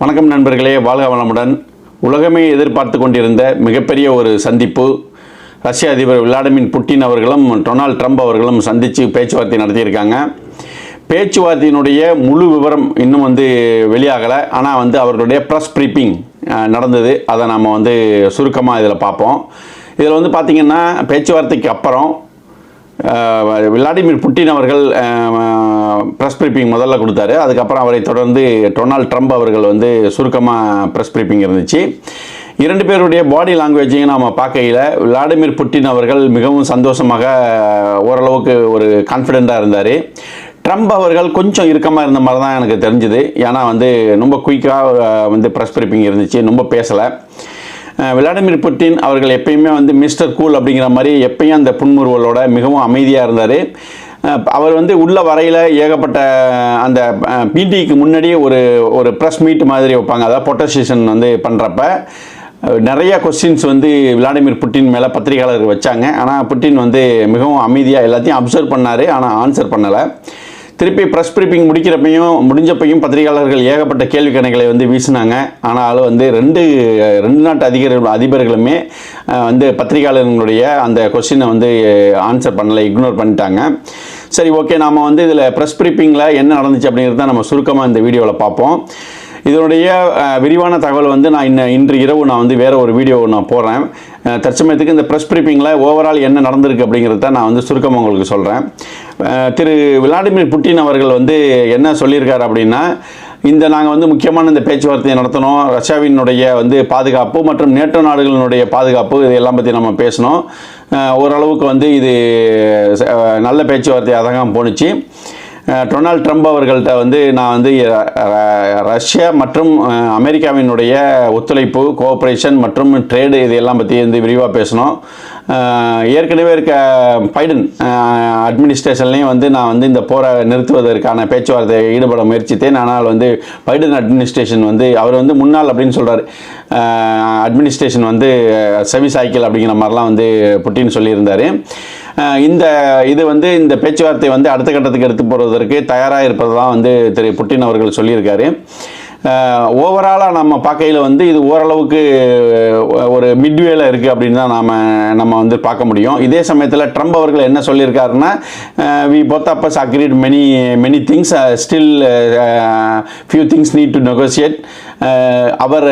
வணக்கம் நண்பர்களே, வாழ்க வளமுடன். உலகமே எதிர்பார்த்து கொண்டிருந்த மிகப்பெரிய ஒரு சந்திப்பு. ரஷ்ய அதிபர் விளாடிமிர் புட்டின் அவர்களும் டொனால்ட் ட்ரம்ப் அவர்களும் சந்தித்து பேச்சுவார்த்தை நடத்தியிருக்காங்க. பேச்சுவார்த்தையினுடைய முழு விவரம் இன்னும் வெளியாகலை. ஆனால் அவர்களுடைய ப்ரெஸ் ப்ரீப்பிங் நடந்தது. அதை நாம் சுருக்கமாக இதில் பார்ப்போம். இதில் பார்த்திங்கன்னா, பேச்சுவார்த்தைக்கு அப்புறம் விளாடிமிர் புட்டின் அவர்கள் ப்ரெஸ் ப்ரீப்பிங் முதல்ல கொடுத்தாரு. அதுக்கப்புறம் அவரை தொடர்ந்து டொனால்ட் ட்ரம்ப் அவர்கள் சுருக்கமாக ப்ரெஸ் ப்ரீப்பிங் இருந்துச்சு. இரண்டு பேருடைய பாடி லாங்குவேஜையும் நாம் பார்க்கையில் விளாடிமிர் புட்டின் அவர்கள் மிகவும் சந்தோஷமாக, ஓரளவுக்கு ஒரு கான்ஃபிடெண்ட்டாக இருந்தார். ட்ரம்ப் அவர்கள் கொஞ்சம் இறுக்கமாக இருந்த மாதிரி தான் எனக்கு தெரிஞ்சுது. ஏன்னா ரொம்ப குயிக்காக ப்ரெஸ் ப்ரீப்பிங் இருந்துச்சு, ரொம்ப பேசலை. விளாடிமிர் புட்டின் அவர்கள் எப்பயுமே மிஸ்டர் கூல் அப்படிங்கிற மாதிரி எப்பயும் அந்த புன்முறுவலோட மிகவும் அமைதியாக இருந்தார். அவர் உள்ள வரையில் ஏகப்பட்ட அந்த பிடிக்கு முன்னாடி ஒரு ப்ரெஸ் மீட் மாதிரி வைப்பாங்க. அதாவது பொட்டசேஷன் பண்ணுறப்ப நிறைய கொஸ்டின்ஸ் விளாடிமிர் புட்டின் மேலே பத்திரிகையாளர்கள் வச்சாங்க. ஆனால் புட்டின் மிகவும் அமைதியாக எல்லாத்தையும் அப்சர்வ் பண்ணார். ஆனால் ஆன்சர் பண்ணலை. திருப்பி ப்ரெஸ் ப்ரீப்பிங் முடிஞ்சப்பையும் பத்திரிகையாளர்கள் ஏகப்பட்ட கேள்வி கணைகளை வீசினாங்க. ஆனாலும் ரெண்டு நாட்டு அதிபர்களுமே பத்திரிகையாளர்களுடைய அந்த கொஸ்டினை ஆன்சர் பண்ணலை, இக்னோர் பண்ணிட்டாங்க. சரி, ஓகே, நாம் இதில் ப்ரெஸ் ப்ரீப்பிங்கில் என்ன நடந்துச்சு அப்படிங்கிறத நம்ம சுருக்கமாக இந்த வீடியோவில் பார்ப்போம். இதனுடைய விரிவான தகவல் நான் இன்று இரவு நான் வேறு ஒரு வீடியோ நான் போடுறேன். தற்சமயத்துக்கு இந்த ப்ரெஸ் ப்ரீப்பிங்கில் ஓவரால் என்ன நடந்திருக்கு அப்படிங்கிறத நான் சுருக்கமாக உங்களுக்கு சொல்கிறேன். திரு விளாடிமிர் புட்டின் அவர்கள் என்ன சொல்லியிருக்காரு அப்படின்னா, நாங்கள் முக்கியமான இந்த பேச்சுவார்த்தையை நடத்தணும். ரஷ்யாவினுடைய பாதுகாப்பு மற்றும் நேட்டோ நாடுகளினுடைய பாதுகாப்பு, இதெல்லாம் பற்றி நம்ம பேசணும். ஓரளவுக்கு இது நல்ல பேச்சுவார்த்தையாக தான் போணுச்சு. டொனால்ட் ட்ரம்ப் அவர்கள்ட்ட நான் ரஷ்யா மற்றும் அமெரிக்காவினுடைய ஒத்துழைப்பு, கோஆப்ரேஷன் மற்றும் ட்ரேடு இதையெல்லாம் பற்றி விரிவாக பேசணும். ஏற்கனவே இருக்க பைடன் அட்மினிஸ்ட்ரேஷன்லேயும் நான் இந்த போரை நிறுத்துவதற்கான பேச்சுவார்த்தை ஈடுபட முயற்சித்தேன். ஆனால் பைடன் அட்மினிஸ்ட்ரேஷன் அவர் முன்னாள் அப்படின்னு சொல்கிறார். அட்மினிஸ்ட்ரேஷன் செவி சாய்க்கல் அப்படிங்கிற மாதிரிலாம் புட்டின் சொல்லியிருந்தார். இது இந்த பேச்சுவார்த்தை அடுத்த கட்டத்துக்கு எடுத்து போகிறதற்கு தயாராக இருப்பதான் திரு புட்டின் அவர்கள் சொல்லியிருக்காரு. ஓவராலாக நம்ம பார்க்கையில் இது ஓரளவுக்கு ஒரு மிட்வேல இருக்குது அப்படின்னு தான் நம்ம பார்க்க முடியும். இதே சமயத்தில் ட்ரம்ப் அவர்கள் என்ன சொல்லியிருக்காருன்னா, we both of us agreed many things, still few things need to negotiate, our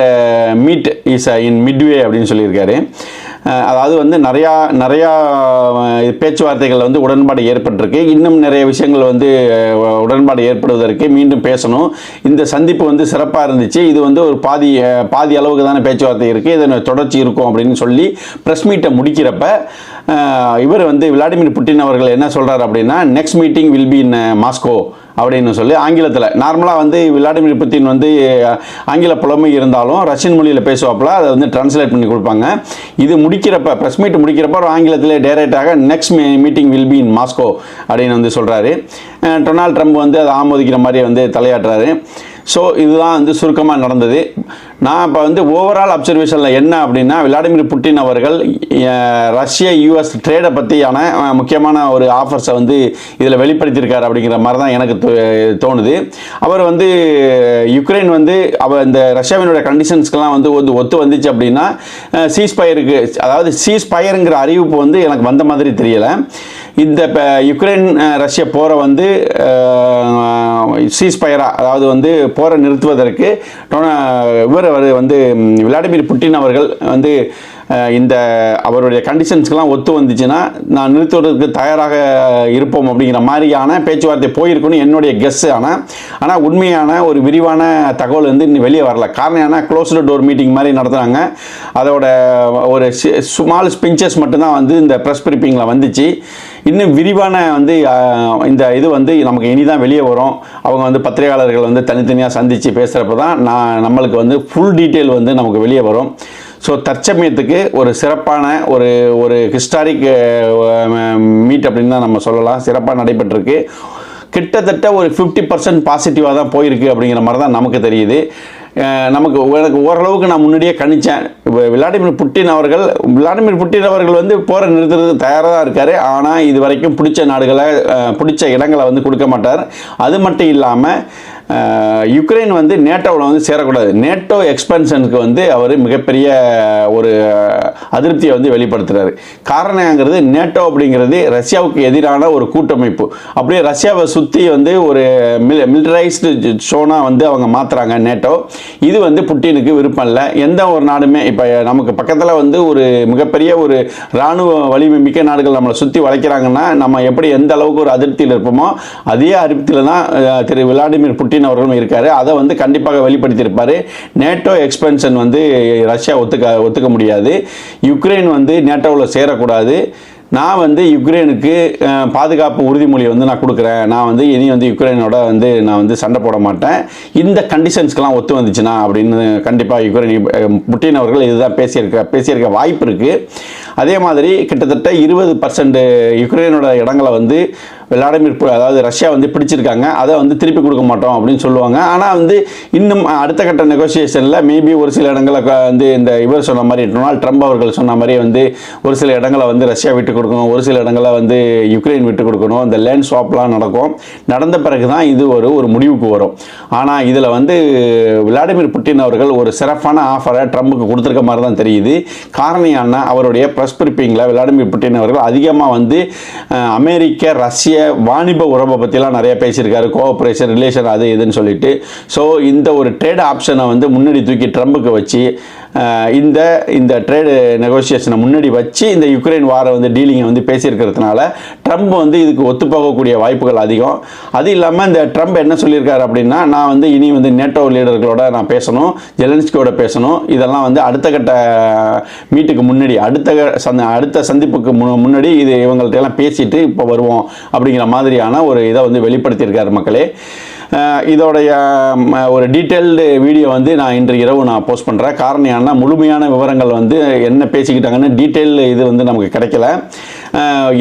meet is in midway அப்படின்னு சொல்லியிருக்காரு. அதாவது நிறையா பேச்சுவார்த்தைகள் உடன்பாடு ஏற்பட்டிருக்கு. இன்னும் நிறைய விஷயங்கள் உடன்பாடு ஏற்படுவதற்கு மீண்டும் பேசணும். இந்த சந்திப்பு சிறப்பாக இருந்துச்சு. இது ஒரு பாதி அளவுக்கு தானே பேச்சுவார்த்தை இருக்குது, இதன் தொடர்ச்சி இருக்கும் அப்படின்னு சொல்லி ப்ரெஸ் மீட்டை முடிக்கிறப்ப இவர் விளாடிமிர் புட்டின் அவர்கள் என்ன சொல்கிறார் அப்படின்னா, next meeting will be in Moscow அப்படின்னு சொல்லி ஆங்கிலத்தில். நார்மலாக விளாடிமிர் புட்டின் ஆங்கில புலமை இருந்தாலும் ரஷ்யன் மொழியில் பேசுவாப்பில், அதை ட்ரான்ஸ்லேட் பண்ணி கொடுப்பாங்க. இது முடிக்கிறப்ப ப்ரெஸ் மீட் முடிக்கிறப்ப ஒரு ஆங்கிலத்தில் டைரெக்டாக next meeting will be in Moscow அப்படின்னு சொல்கிறாரு. டொனால்ட் ட்ரம்ப் அதை ஆமோதிக்கிற மாதிரி தலையாட்டுறாரு. ஸோ இதுதான் சுருக்கமாக நடந்தது. நான் இப்போ ஓவரால் அப்சர்வேஷனில் என்ன அப்படின்னா, விளாடிமிர் புட்டின் அவர்கள் ரஷ்ய யூஎஸ் ட்ரேடை பற்றியான முக்கியமான ஒரு ஆஃபர்ஸை இதில் வெளிப்படுத்தியிருக்காரு அப்படிங்கிற மாதிரி தான் எனக்கு தோணுது. அவர் யுக்ரைன் இந்த ரஷ்யாவினுடைய கண்டிஷன்ஸ்க்கெல்லாம் ஒத்து வந்துச்சு அப்படின்னா சீஸ்பயருக்கு, அதாவது சீஸ்பயருங்கிற அறிவிப்பு எனக்கு வந்த மாதிரி தெரியலை. இந்த யுக்ரைன் ரஷ்ய போரை சீஸ்பயரா, அதாவது போரை நிறுத்துவதற்கு இவர் விளாடிமிர் புட்டின் அவர்கள் இந்த அவருடைய கண்டிஷன்ஸ்க்கெல்லாம் ஒத்து வந்துச்சுன்னா நான் நிறுத்துவதற்கு தயாராக இருப்போம் அப்படிங்கிற மாதிரியான பேச்சுவார்த்தை போயிருக்குன்னு என்னுடைய கெஸ். ஆனால் உண்மையான ஒரு விரிவான தகவல் இன்னும் வெளியே வரல. காரணம் ஏன்னா க்ளோஸ்டு டோர் மீட்டிங் மாதிரி நடத்துகிறாங்க. அதோட ஒரு ஸ்மால் ஸ்பின்ச்சஸ் மட்டும்தான் இந்த ப்ரெஸ் ப்ரீப்பிங்கில் வந்துச்சு. இன்னும் விரிவான இந்த இது நமக்கு இனிதான் வெளியே வரும். அவங்க பத்திரிகையாளர்கள் தனித்தனியாக சந்தித்து பேசுகிறப்ப தான் நம்மளுக்கு ஃபுல் டீட்டெயில் நமக்கு வெளியே வரும். ஸோ தற்சமயத்துக்கு ஒரு சிறப்பான ஒரு ஹிஸ்டாரிக் மீட் அப்படின்னு தான் நம்ம சொல்லலாம். சிறப்பாக நடைபெற்றிருக்கு. கிட்டத்தட்ட ஒரு 50% பாசிட்டிவாக தான் போயிருக்கு அப்படிங்கிற மாதிரி தான் நமக்கு தெரியுது. எனக்கு ஓரளவுக்கு நான் முன்னாடியே கணிச்சேன். விளாடிமிர் புட்டின் அவர்கள் போரை நிறுத்துறது தயாராக தான் இருக்கார். ஆனால் இது வரைக்கும் பிடிச்ச நாடுகளை பிடிச்ச இடங்களை கொடுக்க மாட்டார். அது மட்டும் இல்லாமல் யுக்ரைன் வந்து நேட்டோவில் வந்து சேரக்கூடாது. நேட்டோ எக்ஸ்பென்ஷனுக்கு வந்து அவர் மிகப்பெரிய ஒரு அதிருப்தியை வந்து வெளிப்படுத்துகிறாரு. காரணங்கிறது நேட்டோ அப்படிங்கிறது ரஷ்யாவுக்கு எதிரான ஒரு கூட்டமைப்பு. அப்படியே ரஷ்யாவை சுற்றி வந்து ஒரு மிலிட்டரைஸ்டு ஷோனாக வந்து அவங்க மாற்றுறாங்க நேட்டோ. இது வந்து புட்டினுக்கு விருப்பம் இல்லை. எந்த ஒரு நாடுமே இப்போ நமக்கு பக்கத்தில் வந்து ஒரு மிகப்பெரிய ஒரு இராணுவ வலிமை மிக்க நாடுகள் நம்மளை சுற்றி வளைக்கிறாங்கன்னா நம்ம எப்படி எந்த அளவுக்கு ஒரு அதிருப்தியில் இருப்போமோ அதே அதிருப்தியில் தான் திரு விளாடிமிர் புட்டின் அவர்களும் இருக்காரு. அதை வந்து கண்டிப்பாக வெளிப்படுத்தியிருப்பார். நேட்டோ எக்ஸ்பென்ஷன் வந்து ரஷ்யா ஒத்துக்க முடியாது. யுக்ரைன் வந்து நேட்டோவில் சேரக்கூடாது. நான் வந்து யுக்ரைனுக்கு பாதுகாப்பு உறுதிமொழி வந்து நான் கொடுக்குறேன். நான் வந்து இனி வந்து யுக்ரைனோட வந்து நான் வந்து சண்டை போட மாட்டேன். இந்த கண்டிஷன்ஸ்க்கெலாம் ஒத்து வந்துச்சுன்னா அப்படின்னு கண்டிப்பாக யுக்ரைன் புட்டின் அவர்கள் இதுதான் பேசியிருக்க வாய்ப்பு இருக்குது. அதே மாதிரி கிட்டத்தட்ட 20% யுக்ரைனோட இடங்களை வந்து அதாவது ரஷ்யா வந்து பிடிச்சிருக்காங்க. அதை வந்து திருப்பி கொடுக்க மாட்டோம் அப்படின்னு சொல்லுவாங்க. ஆனால் வந்து இன்னும் அடுத்த கட்ட நெகோசியேஷனில் மேபி ஒரு சில இடங்களை வந்து இந்த இவர் சொன்ன மாதிரி டொனால்ட் ட்ரம்ப் அவர்கள் சொன்ன மாதிரி வந்து ஒரு சில இடங்களை வந்து ரஷ்யா விட்டு கொடுக்கணும், ஒரு சில இடங்களை வந்து யுக்ரைன் விட்டு கொடுக்கணும். இந்த லேண்ட் ஸ்வாப்லாம் நடக்கும். நடந்த பிறகு தான் இது ஒரு முடிவுக்கு வரும். ஆனால் இதில் வந்து விளாடிமிர் புட்டின் அவர்கள் ஒரு சிறப்பான ஆஃபரை ட்ரம்புக்கு கொடுத்துருக்க மாதிரி தான் தெரியுது. காரணியான அவருடைய ப்ரெஸ் பிரிப்பிங்கில் விளாடிமிர் புட்டின் அவர்கள் அதிகமாக வந்து அமெரிக்க ரஷ்ய வாணிப உறவை பற்றிலாம் நிறைய பேசியிருக்காரு. கோஆப்ரேஷன் ரிலேஷன் அது இதுன்னு சொல்லிட்டு. ஸோ இந்த ஒரு ட்ரேட் ஆப்ஷனை வந்து முன்னாடி தூக்கி ட்ரம்புக்கு வச்சு இந்த ட்ரேடு நெகோசியேஷனை முன்னாடி வச்சு இந்த யுக்ரைன் வாரை வந்து டீலிங்கை வந்து பேசியிருக்கிறதுனால ட்ரம்ப் வந்து இதுக்கு ஒத்துப்போகக்கூடிய வாய்ப்புகள் அதிகம். அது இல்லாமல் இந்த ட்ரம்ப் என்ன சொல்லியிருக்காரு அப்படின்னா, நான் வந்து இனி வந்து நேட்டோ லீடர்களோட நான் பேசணும், ஜெலன்ஸ்கியோட பேசணும். இதெல்லாம் வந்து அடுத்த கட்ட மீட்டுக்கு முன்னாடி அடுத்த சந்திப்புக்கு முன்னாடி இது இவங்கள்ட்ட எல்லாம் பேசிட்டு இப்போ வருவோம் அப்படிங்கிற மாதிரியான ஒரு இதை வந்து வெளிப்படுத்தியிருக்காரு மக்களே. இதோடைய ஒரு டீட்டெயில்டு வீடியோ வந்து நான் இன்று இரவு நான் போஸ்ட் பண்ணுறேன். காரணம் முழுமையான விவரங்கள் வந்து என்ன பேசிக்கிட்டாங்கன்னு டீட்டெயில் இது வந்து நமக்கு கிடைக்கல.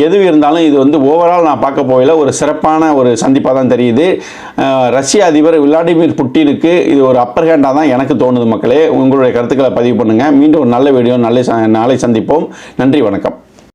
எது இருந்தாலும் இது வந்து ஓவரால் நான் பார்க்க போகல ஒரு சிறப்பான ஒரு சந்திப்பாக தான் தெரியுது. ரஷ்ய அதிபர் விளாடிமிர் புட்டினுக்கு இது ஒரு அப்பர் ஹேண்டாக தான் எனக்கு தோணுது மக்களே. உங்களுடைய கருத்துக்களை பதிவு பண்ணுங்கள். மீண்டும் ஒரு நல்ல வீடியோ நாளை சந்திப்போம். நன்றி, வணக்கம்.